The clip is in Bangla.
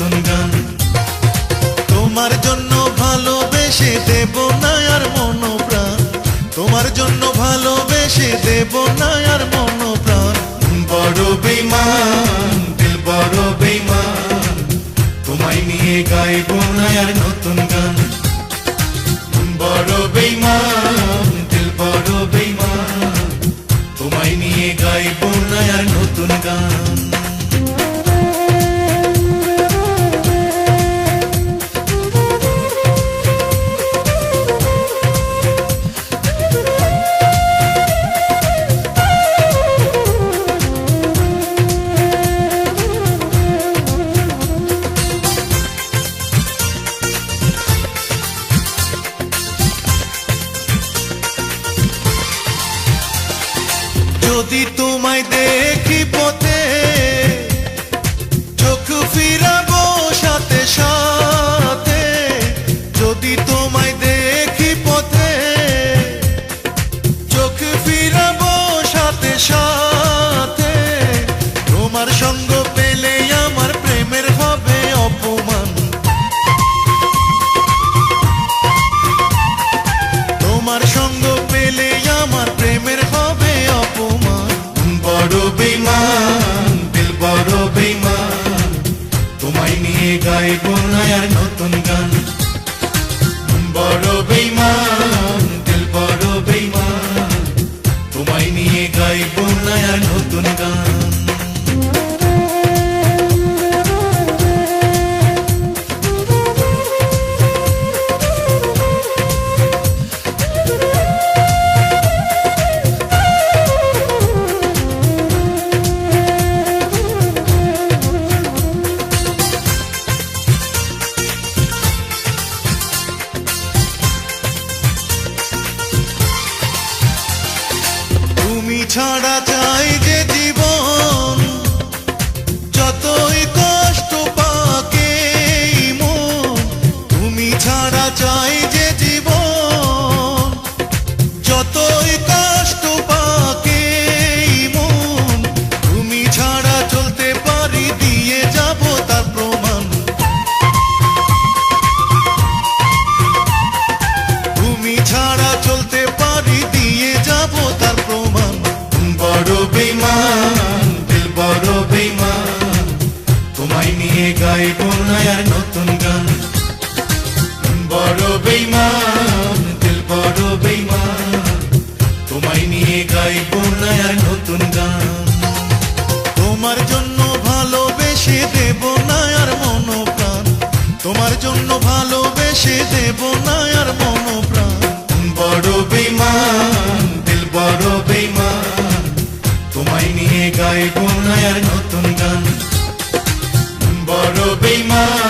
নতুন গান। তোমার জন্য ভালোবেসে দেব না আর মন প্রাণ, তোমার জন্য ভালোবেসে দেব না আর মন প্রাণ। বড় বেঈমান দিল বড় বেঈমান, তোমায় নিয়ে গাইবো না আর নতুন গান। বড় বেঈমান দিল বড় বেঈমান, তোমায় নিয়ে গাইবো না আর নতুন গান। যদি তোমায় দেখি পথে চোখ ফিরাবো সাথে সাথে, যদি তোমায় দেখি পথে চোখ ফিরাবো সাথে সাথে। তোমার সঙ্গ পেলে আমার প্রেমের হবে অপমান, তোমার সঙ্গ পেলে আমার প্রেমের হবে অপমান। বড় বেঈমান দিল বড় বেঈমান, তোমায় নিয়ে গাইবো না আর নতুন গান। বড় বেঈমান দিল বড় বেঈমান, তোমায় নিয়ে গাইবো না আর নতুন গান। তুমি ছাড়া চাই যে জীবন, যতই কষ্ট পাকে মন। তুমি ছাড়া চাই যে জীবন, যতই কষ্ট পাকে মন। তুমি ছাড়া চলতে পারি দিয়ে যাব তার প্রমাণ, তুমি ছাড়া চলতে পারি দিয়ে যাব তার প্রমাণ। বড় বেঈমান দিল বড় বেঈমান, তোমায় নিয়ে গাইবো না আর নতুন গান। বড় বেঈমান দিল বড় বেঈমান, তোমায় নিয়ে গাইবো না আর নতুন গান। তোমার জন্য ভালোবেসে দেব না আর মন প্রাণ, তোমার জন্য ভালোবেসে দেব না আর মন প্রাণ। বড় বেঈমান দিল বড় বেঈমান, তোমায় নিয়ে গাইবো না আর নতুন গান। বড় বেঈমান